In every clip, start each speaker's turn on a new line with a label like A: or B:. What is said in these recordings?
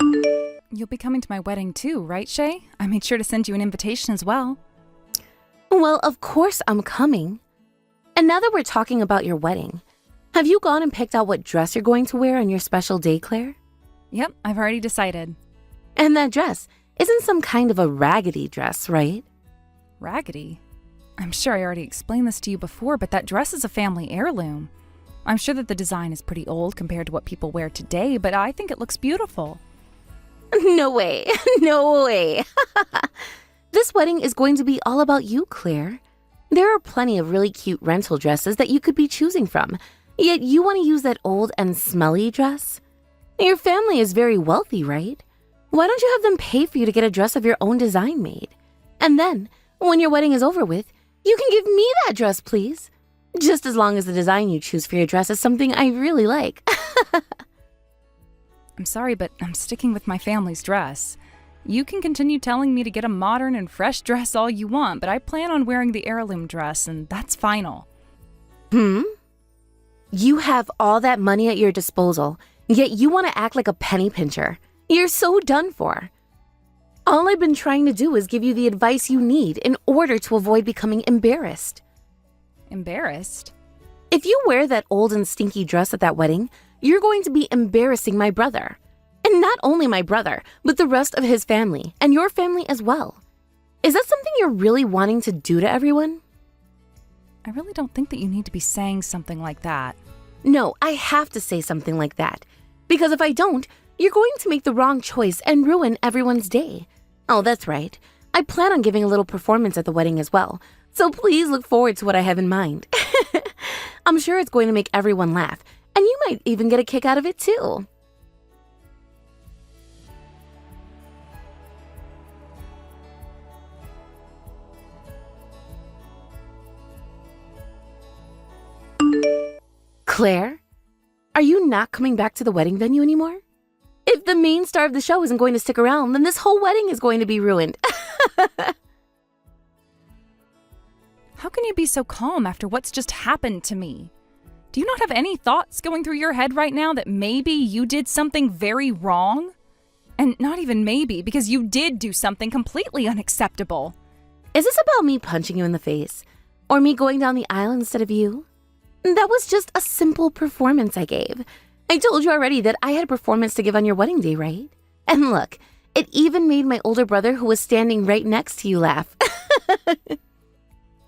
A: You'll be coming to my wedding too, right, Shay? I made sure to send you an invitation as well.
B: Well, of course I'm coming. And now that we're talking about your wedding, have you gone and picked out what dress you're going to wear on your special day, Claire?
A: Yep, I've already decided.
B: And that dress isn't some kind of a raggedy dress, right?
A: Raggedy? I'm sure I already explained this to you before, but that dress is a family heirloom. I'm sure that the design is pretty old compared to what people wear today, but I think it looks beautiful.
B: No way. No way. This wedding is going to be all about you, Claire. There are plenty of really cute rental dresses that you could be choosing from, yet you want to use that old and smelly dress? Your family is very wealthy, right? Why don't you have them pay for you to get a dress of your own design made? And then, when your wedding is over with, you can give me that dress, please. Just as long as the design you choose for your dress is something I really like.
A: I'm sorry, but I'm sticking with my family's dress. You can continue telling me to get a modern and fresh dress all you want, but I plan on wearing the heirloom dress, and that's final.
B: You have all that money at your disposal, yet you want to act like a penny pincher. You're so done for. All I've been trying to do is give you the advice you need in order to avoid becoming embarrassed.
A: Embarrassed?
B: If you wear that old and stinky dress at that wedding, you're going to be embarrassing my brother. And not only my brother, but the rest of his family, and your family as well. Is that something you're really wanting to do to everyone?
A: I really don't think that you need to be saying something like that.
B: No, I have to say something like that. Because if I don't, you're going to make the wrong choice and ruin everyone's day. Oh, that's right. I plan on giving a little performance at the wedding as well. So please look forward to what I have in mind. I'm sure it's going to make everyone laugh, and you might even get a kick out of it too. Claire, are you not coming back to the wedding venue anymore? If the main star of the show isn't going to stick around, then this whole wedding is going to be ruined.
A: How can you be so calm after what's just happened to me? Do you not have any thoughts going through your head right now that maybe you did something very wrong? And not even maybe, because you did do something completely unacceptable.
B: Is this about me punching you in the face? Or me going down the aisle instead of you? That was just a simple performance I gave. I told you already that I had a performance to give on your wedding day, right? And look, it even made my older brother who was standing right next to you laugh.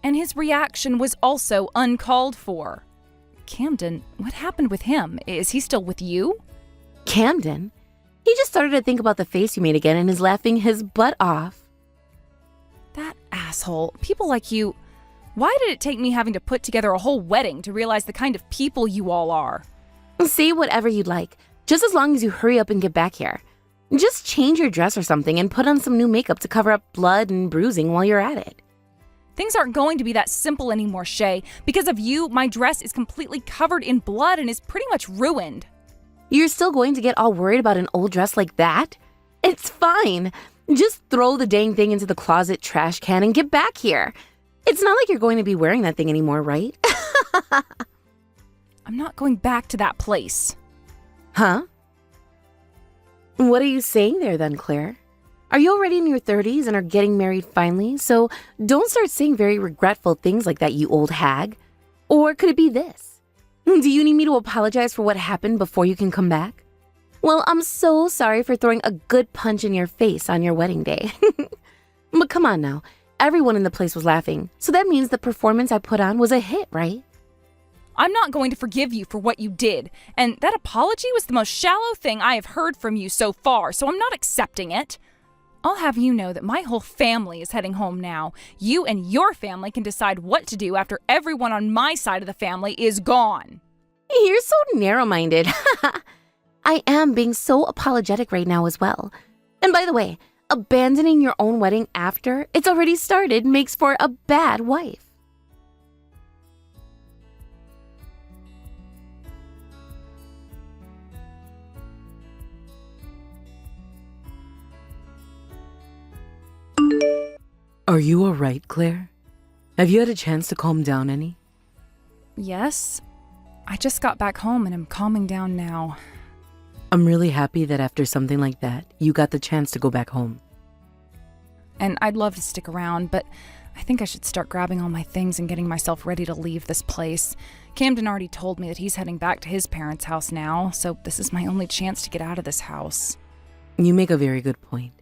A: And his reaction was also uncalled for. Camden, what happened with him? Is he still with you?
B: Camden? He just started to think about the face you made again and is laughing his butt off.
A: That asshole. People like you. Why did it take me having to put together a whole wedding to realize the kind of people you all are?
B: Say whatever you'd like, just as long as you hurry up and get back here. Just change your dress or something and put on some new makeup to cover up blood and bruising while you're at it.
A: Things aren't going to be that simple anymore, Shay. Because of you, my dress is completely covered in blood and is pretty much ruined.
B: You're still going to get all worried about an old dress like that? It's fine. Just throw the dang thing into the closet trash can and get back here. It's not like you're going to be wearing that thing anymore, right?
A: I'm not going back to that place.
B: Huh? What are you saying there then, Claire? Are you already in your 30s and are getting married finally? So don't start saying very regretful things like that, you old hag. Or could it be this? Do you need me to apologize for what happened before you can come back? Well, I'm so sorry for throwing a good punch in your face on your wedding day. But come on now. Everyone in the place was laughing, so that means the performance I put on was a hit, right?
A: I'm not going to forgive you for what you did, and that apology was the most shallow thing I have heard from you so far, so I'm not accepting it. I'll have you know that my whole family is heading home now. You and your family can decide what to do after everyone on my side of the family is gone.
B: You're so narrow-minded. I am being so apologetic right now as well. And by the way, abandoning your own wedding after it's already started makes for a bad wife.
C: Are you all right, Claire? Have you had a chance to calm down any?
A: Yes. I just got back home and am calming down now.
C: I'm really happy that after something like that, you got the chance to go back home.
A: And I'd love to stick around, but I think I should start grabbing all my things and getting myself ready to leave this place. Camden already told me that he's heading back to his parents' house now, so this is my only chance to get out of this house.
C: You make a very good point.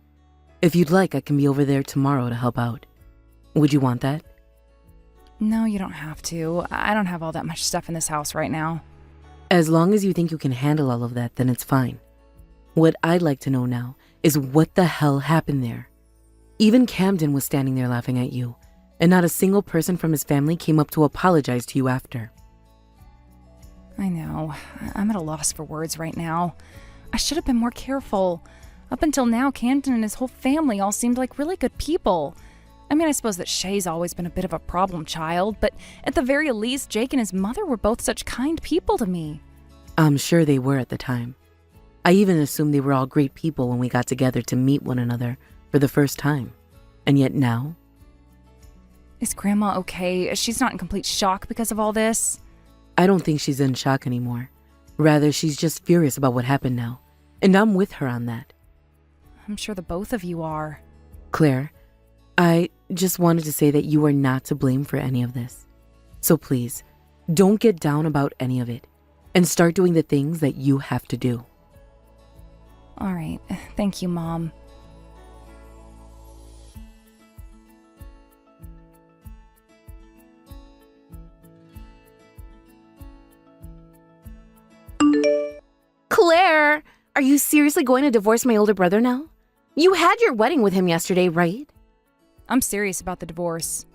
C: If you'd like, I can be over there tomorrow to help out. Would you want that?
A: No, you don't have to. I don't have all that much stuff in this house right now.
C: As long as you think you can handle all of that, then it's fine. What I'd like to know now is what the hell happened there. Even Camden was standing there laughing at you, and not a single person from his family came up to apologize to you after.
A: I know. I'm at a loss for words right now. I should have been more careful. Up until now, Camden and his whole family all seemed like really good people. I mean, I suppose that Shay's always been a bit of a problem child, but at the very least, Jake and his mother were both such kind people to me.
C: I'm sure they were at the time. I even assumed they were all great people when we got together to meet one another for the first time. And yet now?
A: Is Grandma okay? She's not in complete shock because of all this?
C: I don't think she's in shock anymore. Rather, she's just furious about what happened now. And I'm with her on that.
A: I'm sure the both of you are.
C: Claire, I just wanted to say that you are not to blame for any of this. So please, don't get down about any of it. And start doing the things that you have to do.
A: All right. Thank you, Mom.
B: Claire, are you seriously going to divorce my older brother now? You had your wedding with him yesterday, right?
A: I'm serious about the divorce.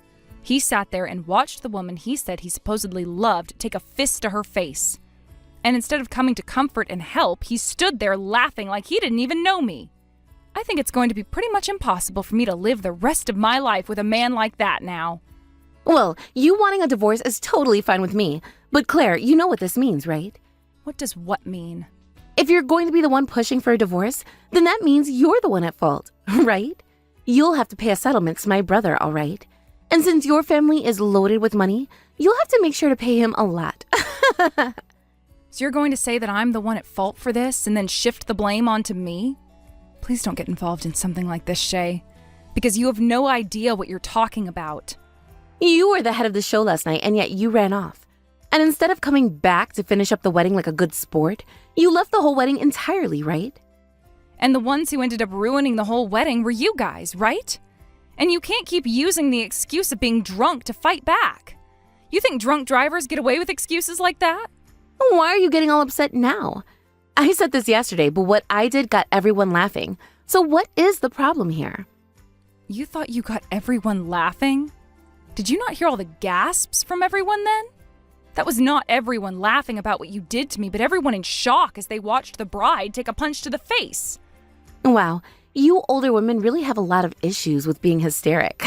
A: He sat there and watched the woman he said he supposedly loved take a fist to her face. And instead of coming to comfort and help, he stood there laughing like he didn't even know me. I think it's going to be pretty much impossible for me to live the rest of my life with a man like that now.
B: Well, you wanting a divorce is totally fine with me. But Claire, you know what this means, right?
A: What does what mean?
B: If you're going to be the one pushing for a divorce, then that means you're the one at fault, right? You'll have to pay a settlement to my brother, all right? And since your family is loaded with money, you'll have to make sure to pay him a lot.
A: So you're going to say that I'm the one at fault for this and then shift the blame onto me? Please don't get involved in something like this, Shay, because you have no idea what you're talking about.
B: You were the head of the show last night, and yet you ran off. And instead of coming back to finish up the wedding like a good sport, you left the whole wedding entirely, right?
A: And the ones who ended up ruining the whole wedding were you guys, right? And you can't keep using the excuse of being drunk to fight back. You think drunk drivers get away with excuses like that?
B: Why are you getting all upset now? I said this yesterday, but what I did got everyone laughing. So what is the problem here?
A: You thought you got everyone laughing? Did you not hear all the gasps from everyone then? That was not everyone laughing about what you did to me, but everyone in shock as they watched the bride take a punch to the face.
B: Wow, you older women really have a lot of issues with being hysteric.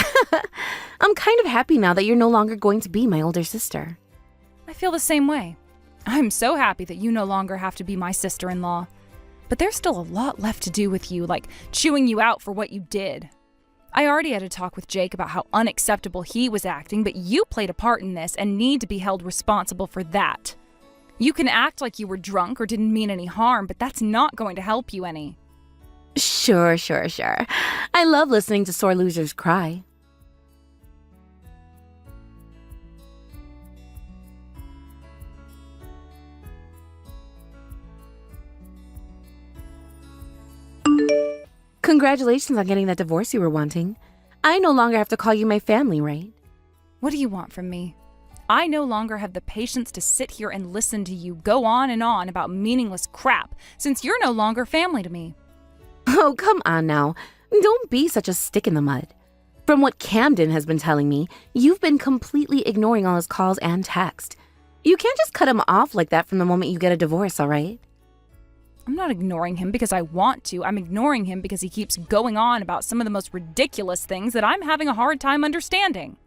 B: I'm kind of happy now that you're no longer going to be my older sister.
A: I feel the same way. I'm so happy that you no longer have to be my sister-in-law. But there's still a lot left to do with you, like chewing you out for what you did. I already had a talk with Jake about how unacceptable he was acting, but you played a part in this and need to be held responsible for that. You can act like you were drunk or didn't mean any harm, but that's not going to help you any.
B: Sure. I love listening to sore losers cry. Congratulations on getting that divorce you were wanting. I no longer have to call you my family, right?
A: What do you want from me? I no longer have the patience to sit here and listen to you go on and on about meaningless crap, since you're no longer family to me.
B: Oh, come on now. Don't be such a stick in the mud. From what Camden has been telling me, you've been completely ignoring all his calls and text. You can't just cut him off like that from the moment you get a divorce, all right?
A: I'm not ignoring him because I want to. I'm ignoring him because he keeps going on about some of the most ridiculous things that I'm having a hard time understanding.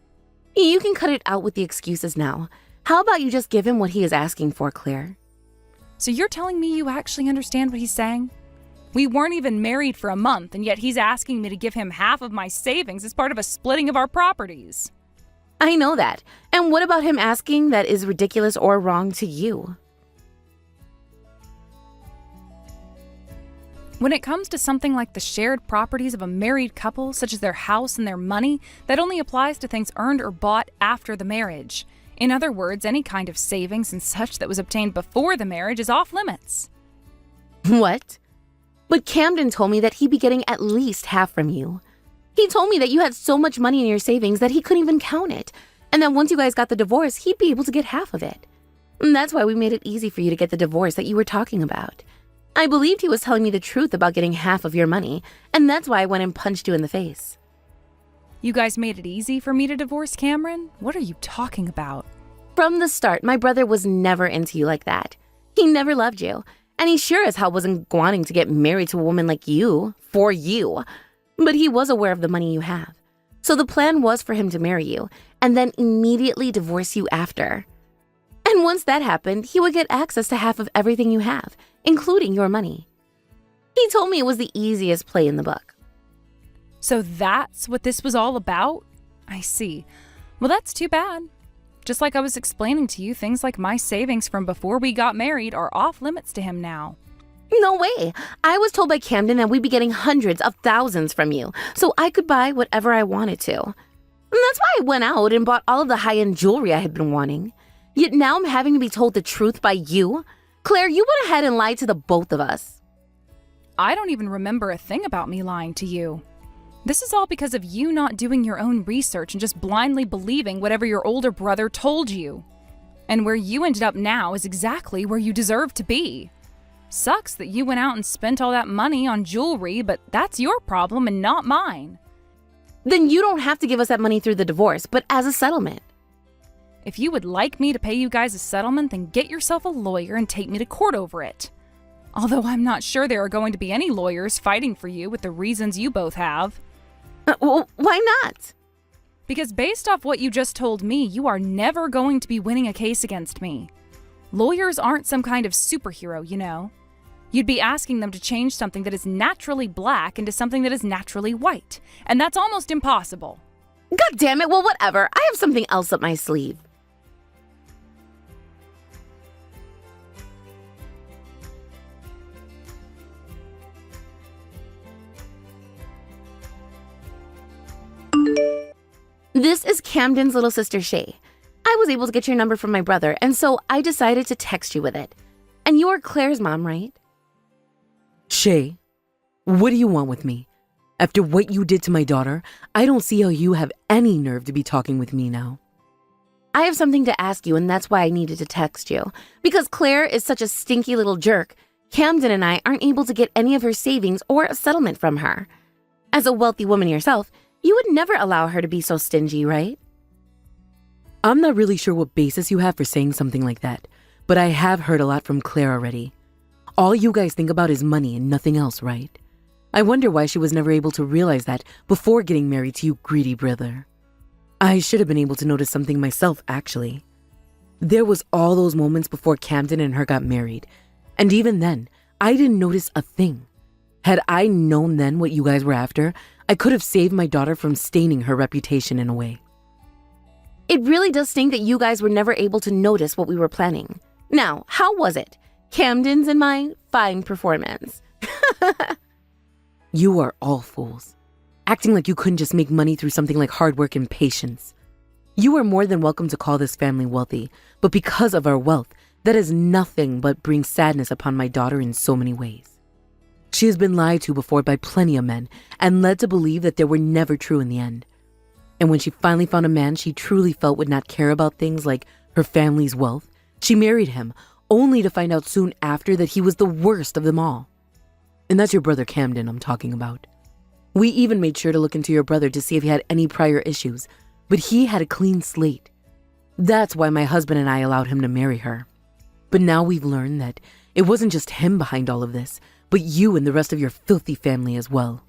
B: You can cut it out with the excuses now. How about you just give him what he is asking for, Claire?
A: So you're telling me you actually understand what he's saying? We weren't even married for a month, and yet he's asking me to give him half of my savings as part of a splitting of our properties.
B: I know that. And what about him asking that is ridiculous or wrong to you?
A: When it comes to something like the shared properties of a married couple, such as their house and their money, that only applies to things earned or bought after the marriage. In other words, any kind of savings and such that was obtained before the marriage is off limits.
B: What? But Camden told me that he'd be getting at least half from you. He told me that you had so much money in your savings that he couldn't even count it, and that once you guys got the divorce, he'd be able to get half of it. And that's why we made it easy for you to get the divorce that you were talking about. I believed he was telling me the truth about getting half of your money, and that's why I went and punched you in the face.
A: You guys made it easy for me to divorce Cameron? What are you talking about?
B: From the start, my brother was never into you like that. He never loved you, and he sure as hell wasn't wanting to get married to a woman like you, for you. But he was aware of the money you have. So the plan was for him to marry you, and then immediately divorce you after. And once that happened, he would get access to half of everything you have, including your money. He told me it was the easiest play in the book.
A: So that's what this was all about? I see. Well, that's too bad. Just like I was explaining to you, things like my savings from before we got married are off limits to him now.
B: No way. I was told by Camden that we'd be getting hundreds of thousands from you, so I could buy whatever I wanted to. And that's why I went out and bought all of the high-end jewelry I had been wanting. Yet now I'm having to be told the truth by you? Claire, you went ahead and lied to the both of us.
A: I don't even remember a thing about me lying to you. This is all because of you not doing your own research and just blindly believing whatever your older brother told you. And where you ended up now is exactly where you deserve to be. Sucks that you went out and spent all that money on jewelry, but that's your problem and not mine.
B: Then you don't have to give us that money through the divorce, but as a settlement.
A: If you would like me to pay you guys a settlement, then get yourself a lawyer and take me to court over it. Although I'm not sure there are going to be any lawyers fighting for you with the reasons you both have.
B: Well, why not?
A: Because based off what you just told me, you are never going to be winning a case against me. Lawyers aren't some kind of superhero, you know. You'd be asking them to change something that is naturally black into something that is naturally white, and that's almost impossible.
B: God damn it, well, whatever. I have something else up my sleeve. This is Camden's little sister, Shay. I was able to get your number from my brother, and so I decided to text you with it. And you're Claire's mom, right?
C: Shay, what do you want with me? After what you did to my daughter, I don't see how you have any nerve to be talking with me now.
B: I have something to ask you, and that's why I needed to text you. Because Claire is such a stinky little jerk, Camden and I aren't able to get any of her savings or a settlement from her. As a wealthy woman yourself, you would never allow her to be so stingy, right?
C: I'm not really sure what basis you have for saying something like that, but I have heard a lot from Claire already. All you guys think about is money and nothing else, right? I wonder why she was never able to realize that before getting married to you, greedy brother. I should have been able to notice something myself, actually. There was all those moments before Camden and her got married, and even then, I didn't notice a thing. Had I known then what you guys were after, I could have saved my daughter from staining her reputation in a way.
B: It really does stink that you guys were never able to notice what we were planning. Now, how was it? Camden's and my fine performance.
C: You are all fools, acting like you couldn't just make money through something like hard work and patience. You are more than welcome to call this family wealthy, but because of our wealth, that is nothing but brings sadness upon my daughter in so many ways. She has been lied to before by plenty of men and led to believe that they were never true in the end. And when she finally found a man she truly felt would not care about things like her family's wealth, she married him, only to find out soon after that he was the worst of them all. And that's your brother Camden I'm talking about. We even made sure to look into your brother to see if he had any prior issues, but he had a clean slate. That's why my husband and I allowed him to marry her. But now we've learned that it wasn't just him behind all of this, but you and the rest of your filthy family as well.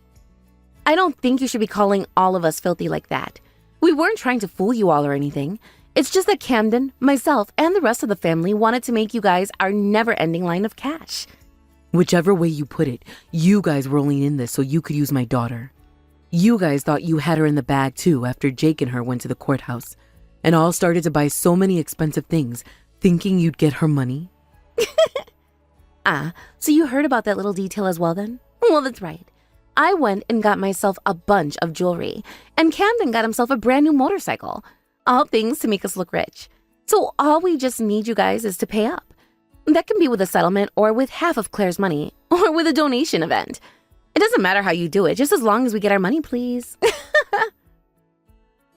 B: I don't think you should be calling all of us filthy like that. We weren't trying to fool you all or anything. It's just that Camden, myself, and the rest of the family wanted to make you guys our never-ending line of cash.
C: Whichever way you put it, you guys were only in this so you could use my daughter. You guys thought you had her in the bag too after Jake and her went to the courthouse, and all started to buy so many expensive things, thinking you'd get her money.
B: So you heard about that little detail as well then? Well, that's right. I went and got myself a bunch of jewelry, and Camden got himself a brand new motorcycle. All things to make us look rich. So all we just need you guys is to pay up. That can be with a settlement or with half of Claire's money or with a donation event. It doesn't matter how you do it, just as long as we get our money, please.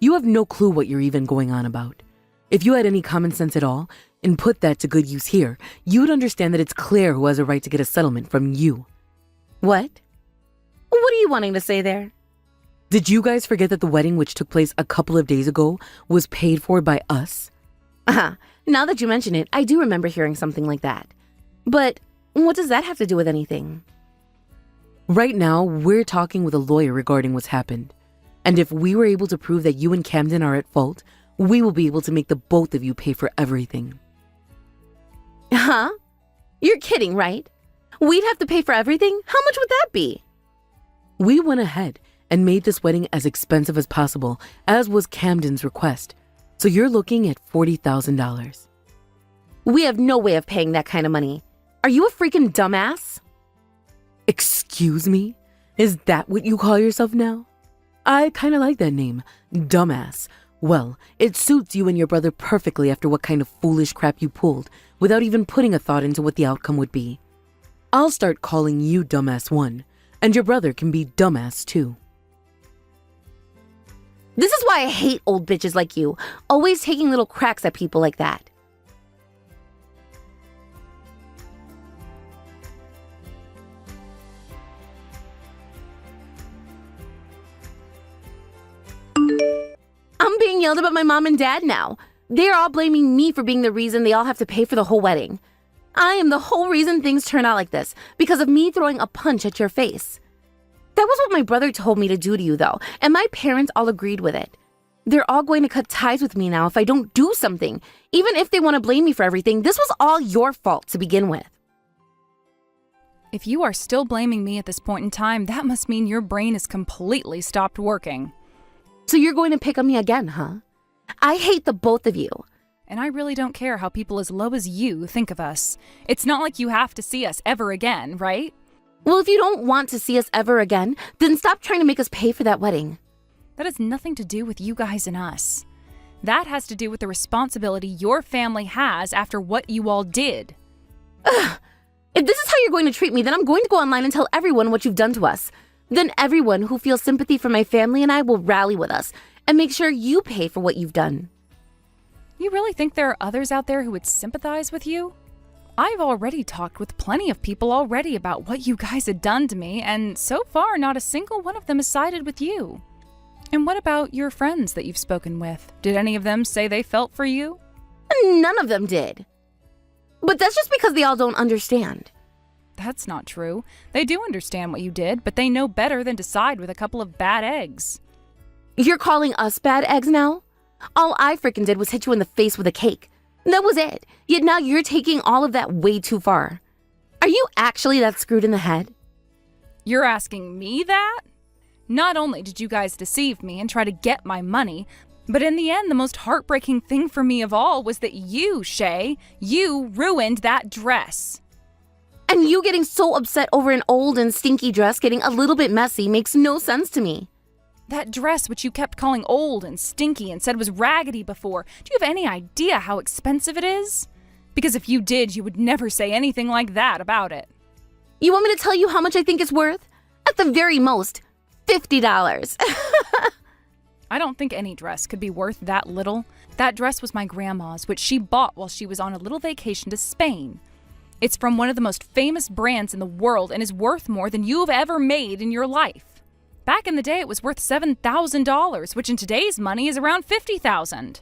C: You have no clue what you're even going on about. If you had any common sense at all and put that to good use here, you would understand that it's Claire who has a right to get a settlement from you.
B: What? What are you wanting to say there?
C: Did you guys forget that the wedding which took place a couple of days ago was paid for by us?
B: Now that you mention it, I do remember hearing something like that. But what does that have to do with anything?
C: Right now, we're talking with a lawyer regarding what's happened. And if we were able to prove that you and Camden are at fault, we will be able to make the both of you pay for everything.
B: Huh? You're kidding, right? We'd have to pay for everything? How much would that be?
C: We went ahead and made this wedding as expensive as possible, as was Camden's request. So you're looking at $40,000.
B: We have no way of paying that kind of money. Are you a freaking dumbass?
C: Excuse me? Is that what you call yourself now? I kind of like that name, dumbass. Well, it suits you and your brother perfectly after what kind of foolish crap you pulled, without even putting a thought into what the outcome would be. I'll start calling you Dumbass 1, and your brother can be Dumbass 2.
B: This is why I hate old bitches like you, always taking little cracks at people like that. I'm being yelled at by my mom and dad now. They're all blaming me for being the reason they all have to pay for the whole wedding. I am the whole reason things turn out like this, because of me throwing a punch at your face. That was what my brother told me to do to you, though, and my parents all agreed with it. They're all going to cut ties with me now if I don't do something. Even if they want to blame me for everything, this was all your fault to begin with.
A: If you are still blaming me at this point in time, that must mean your brain has completely stopped working.
B: So you're going to pick on me again, huh? I hate the both of you.
A: And I really don't care how people as low as you think of us. It's not like you have to see us ever again, right?
B: Well, if you don't want to see us ever again, then stop trying to make us pay for that wedding.
A: That has nothing to do with you guys and us. That has to do with the responsibility your family has after what you all did.
B: Ugh. If this is how you're going to treat me, then I'm going to go online and tell everyone what you've done to us. Then everyone who feels sympathy for my family and I will rally with us and make sure you pay for what you've done.
A: You really think there are others out there who would sympathize with you? I've already talked with plenty of people already about what you guys had done to me, and so far not a single one of them has sided with you. And what about your friends that you've spoken with? Did any of them say they felt for you?
B: None of them did. But that's just because they all don't understand.
A: That's not true. They do understand what you did, but they know better than to side with a couple of bad eggs.
B: You're calling us bad eggs now? All I frickin' did was hit you in the face with a cake. That was it. Yet now you're taking all of that way too far. Are you actually that screwed in the head?
A: You're asking me that? Not only did you guys deceive me and try to get my money, but in the end, the most heartbreaking thing for me of all was that you, Shay, you ruined that dress.
B: And you getting so upset over an old and stinky dress getting a little bit messy makes no sense to me.
A: That dress which you kept calling old and stinky and said was raggedy before, do you have any idea how expensive it is? Because if you did, you would never say anything like that about it.
B: You want me to tell you how much I think it's worth? At the very most, $50.
A: I don't think any dress could be worth that little. That dress was my grandma's, which she bought while she was on a little vacation to Spain. It's from one of the most famous brands in the world and is worth more than you've ever made in your life. Back in the day, it was worth $7,000, which in today's money is around $50,000.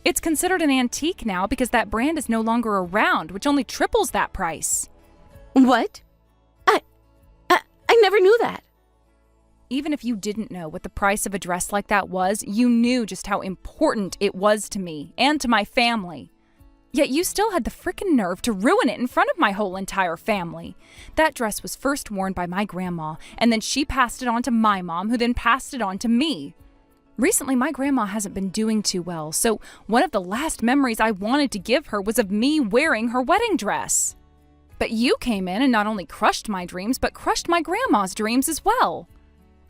A: It's considered an antique now because that brand is no longer around, which only triples that price.
B: What? I never knew that.
A: Even if you didn't know what the price of a dress like that was, you knew just how important it was to me and to my family. Yet you still had the frickin' nerve to ruin it in front of my whole entire family. That dress was first worn by my grandma, and then she passed it on to my mom, who then passed it on to me. Recently, my grandma hasn't been doing too well, so one of the last memories I wanted to give her was of me wearing her wedding dress. But you came in and not only crushed my dreams, but crushed my grandma's dreams as well.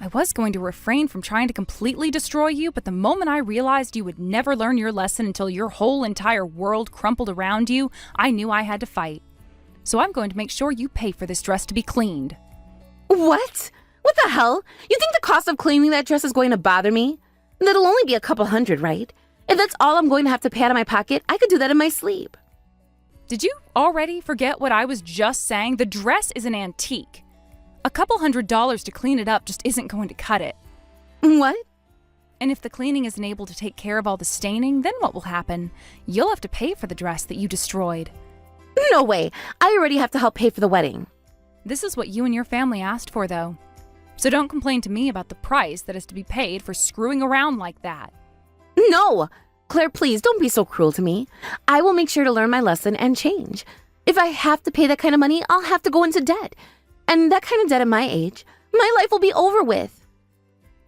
A: I was going to refrain from trying to completely destroy you, but the moment I realized you would never learn your lesson until your whole entire world crumpled around you, I knew I had to fight. So I'm going to make sure you pay for this dress to be cleaned.
B: What? What the hell? You think the cost of cleaning that dress is going to bother me? That'll only be a couple hundred, right? If that's all I'm going to have to pay out of my pocket, I could do that in my sleep.
A: Did you already forget what I was just saying? The dress is an antique. A couple $100 to clean it up just isn't going to cut it.
B: What?
A: And if the cleaning isn't able to take care of all the staining, then what will happen? You'll have to pay for the dress that you destroyed.
B: No way. I already have to help pay for the wedding.
A: This is what you and your family asked for, though. So don't complain to me about the price that is to be paid for screwing around like that.
B: No! Claire, please don't be so cruel to me. I will make sure to learn my lesson and change. If I have to pay that kind of money, I'll have to go into debt. And that kind of debt at my age, my life will be over with.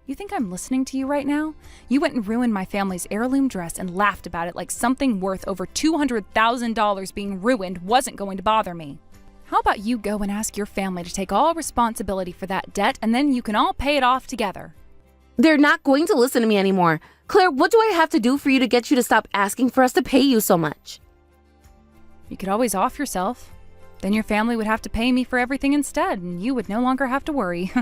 A: You think I'm listening to you right now? You went and ruined my family's heirloom dress and laughed about it like something worth over $200,000 being ruined wasn't going to bother me. How about you go and ask your family to take all responsibility for that debt, and then you can all pay it off together.
B: They're not going to listen to me anymore. Claire, what do I have to do for you to get you to stop asking for us to pay you so much?
A: You could always off yourself. Then your family would have to pay me for everything instead, and you would no longer have to worry.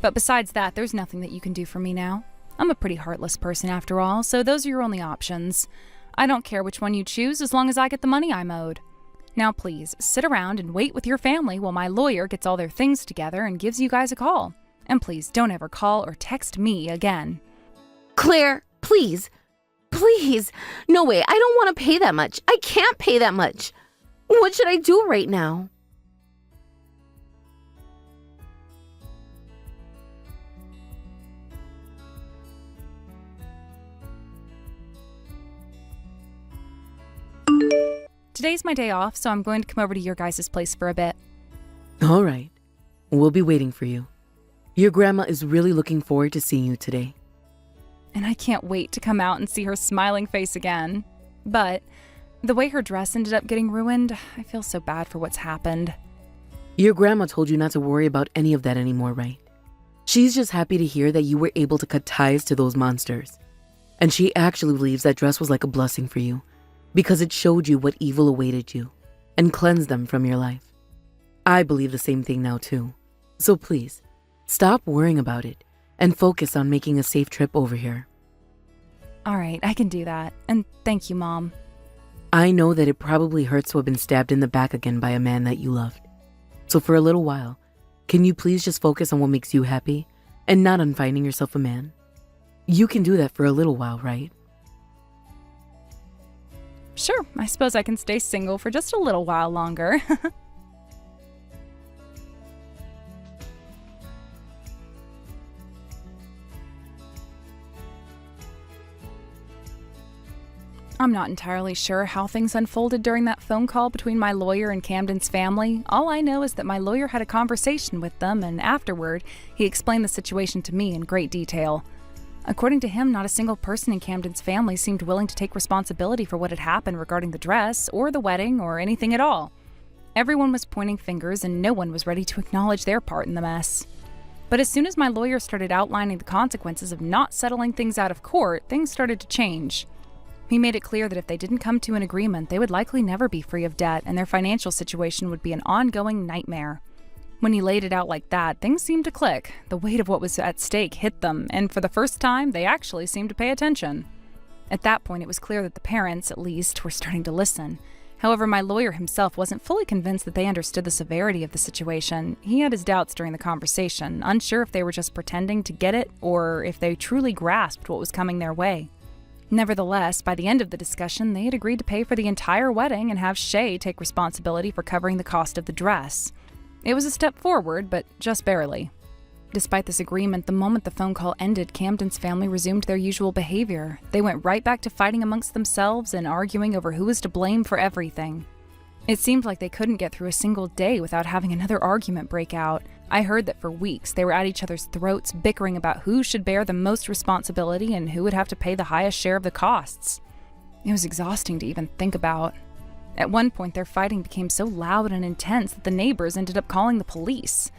A: But besides that, there's nothing that you can do for me now. I'm a pretty heartless person after all, so those are your only options. I don't care which one you choose as long as I get the money I'm owed. Now please, sit around and wait with your family while my lawyer gets all their things together and gives you guys a call. And please don't ever call or text me again.
B: Claire, please. Please. No way, I don't want to pay that much. I can't pay that much. What should I do right now?
A: Today's my day off, so I'm going to come over to your guys' place for a bit.
C: All right. We'll be waiting for you. Your grandma is really looking forward to seeing you today.
A: And I can't wait to come out and see her smiling face again. But the way her dress ended up getting ruined, I feel so bad for what's happened.
C: Your grandma told you not to worry about any of that anymore, right? She's just happy to hear that you were able to cut ties to those monsters. And she actually believes that dress was like a blessing for you, because it showed you what evil awaited you and cleansed them from your life. I believe the same thing now too. So please, stop worrying about it and focus on making a safe trip over here.
A: All right, I can do that. And thank you, Mom.
C: I know that it probably hurts to have been stabbed in the back again by a man that you loved. So for a little while, can you please just focus on what makes you happy and not on finding yourself a man? You can do that for a little while, right?
A: Sure, I suppose I can stay single for just a little while longer. I'm not entirely sure how things unfolded during that phone call between my lawyer and Camden's family. All I know is that my lawyer had a conversation with them, and afterward, he explained the situation to me in great detail. According to him, not a single person in Camden's family seemed willing to take responsibility for what had happened regarding the dress, or the wedding, or anything at all. Everyone was pointing fingers, and no one was ready to acknowledge their part in the mess. But as soon as my lawyer started outlining the consequences of not settling things out of court, things started to change. He made it clear that if they didn't come to an agreement, they would likely never be free of debt, and their financial situation would be an ongoing nightmare. When he laid it out like that, things seemed to click. The weight of what was at stake hit them, and for the first time, they actually seemed to pay attention. At that point, it was clear that the parents, at least, were starting to listen. However, my lawyer himself wasn't fully convinced that they understood the severity of the situation. He had his doubts during the conversation, unsure if they were just pretending to get it, or if they truly grasped what was coming their way. Nevertheless, by the end of the discussion, they had agreed to pay for the entire wedding and have Shay take responsibility for covering the cost of the dress. It was a step forward, but just barely. Despite this agreement, the moment the phone call ended, Camden's family resumed their usual behavior. They went right back to fighting amongst themselves and arguing over who was to blame for everything. It seemed like they couldn't get through a single day without having another argument break out. I heard that for weeks they were at each other's throats, bickering about who should bear the most responsibility and who would have to pay the highest share of the costs. It was exhausting to even think about. At one point, their fighting became so loud and intense that the neighbors ended up calling the police.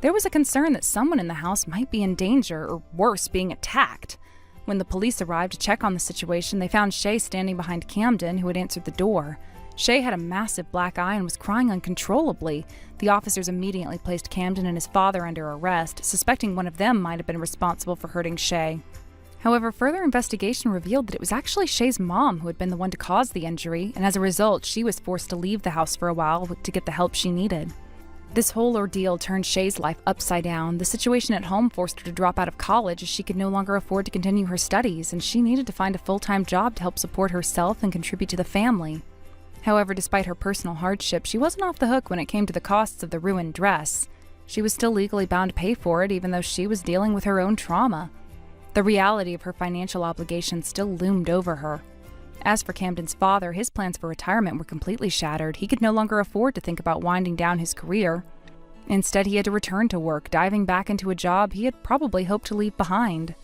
A: There was a concern that someone in the house might be in danger, or worse, being attacked. When the police arrived to check on the situation, they found Shay standing behind Camden, who had answered the door. Shay had a massive black eye and was crying uncontrollably. The officers immediately placed Camden and his father under arrest, suspecting one of them might have been responsible for hurting Shay. However, further investigation revealed that it was actually Shay's mom who had been the one to cause the injury, and as a result, she was forced to leave the house for a while to get the help she needed. This whole ordeal turned Shay's life upside down. The situation at home forced her to drop out of college as she could no longer afford to continue her studies, and she needed to find a full-time job to help support herself and contribute to the family. However, despite her personal hardship, she wasn't off the hook when it came to the costs of the ruined dress. She was still legally bound to pay for it, even though she was dealing with her own trauma. The reality of her financial obligations still loomed over her. As for Camden's father, his plans for retirement were completely shattered. He could no longer afford to think about winding down his career. Instead, he had to return to work, diving back into a job he had probably hoped to leave behind.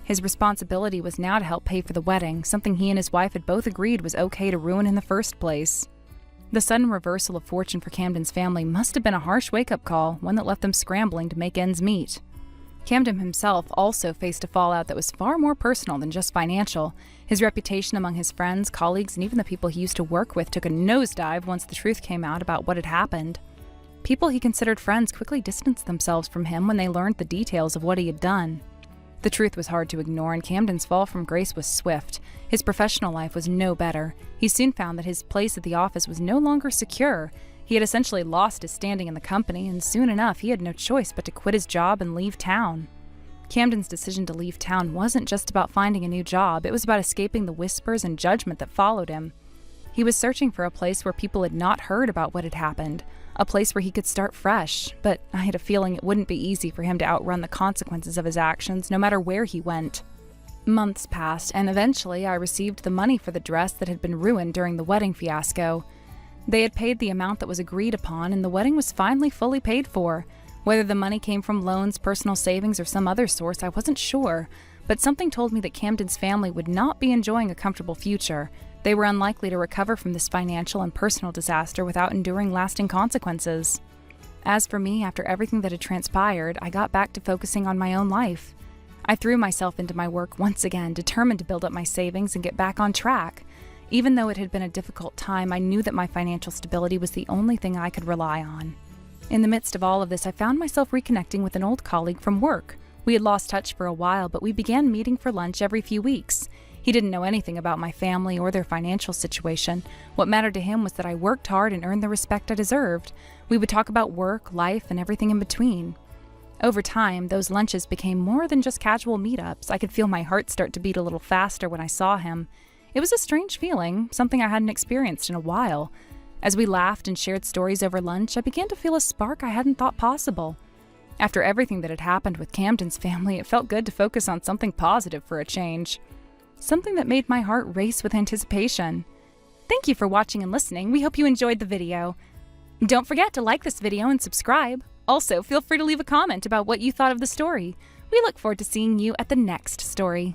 A: His responsibility was now to help pay for the wedding, something he and his wife had both agreed was okay to ruin in the first place. The sudden reversal of fortune for Camden's family must have been a harsh wake-up call, one that left them scrambling to make ends meet. Camden himself also faced a fallout that was far more personal than just financial. His reputation among his friends, colleagues, and even the people he used to work with took a nosedive once the truth came out about what had happened. People he considered friends quickly distanced themselves from him when they learned the details of what he had done. The truth was hard to ignore, and Camden's fall from grace was swift. His professional life was no better. He soon found that his place at the office was no longer secure. He had essentially lost his standing in the company, and soon enough he had no choice but to quit his job and leave town. Camden's decision to leave town wasn't just about finding a new job, it was about escaping the whispers and judgment that followed him. He was searching for a place where people had not heard about what had happened, a place where he could start fresh, but I had a feeling it wouldn't be easy for him to outrun the consequences of his actions, no matter where he went. Months passed, and eventually I received the money for the dress that had been ruined during the wedding fiasco. They had paid the amount that was agreed upon, and the wedding was finally fully paid for. Whether the money came from loans, personal savings, or some other source, I wasn't sure, but something told me that Camden's family would not be enjoying a comfortable future. They were unlikely to recover from this financial and personal disaster without enduring lasting consequences. As for me, after everything that had transpired, I got back to focusing on my own life. I threw myself into my work once again, determined to build up my savings and get back on track. Even though it had been a difficult time, I knew that my financial stability was the only thing I could rely on. In the midst of all of this, I found myself reconnecting with an old colleague from work. We had lost touch for a while, but we began meeting for lunch every few weeks. He didn't know anything about my family or their financial situation. What mattered to him was that I worked hard and earned the respect I deserved. We would talk about work, life, and everything in between. Over time, those lunches became more than just casual meetups. I could feel my heart start to beat a little faster when I saw him. It was a strange feeling, something I hadn't experienced in a while. As we laughed and shared stories over lunch, I began to feel a spark I hadn't thought possible. After everything that had happened with Camden's family, it felt good to focus on something positive for a change. Something that made my heart race with anticipation. Thank you for watching and listening. We hope you enjoyed the video. Don't forget to like this video and subscribe. Also, feel free to leave a comment about what you thought of the story. We look forward to seeing you at the next story.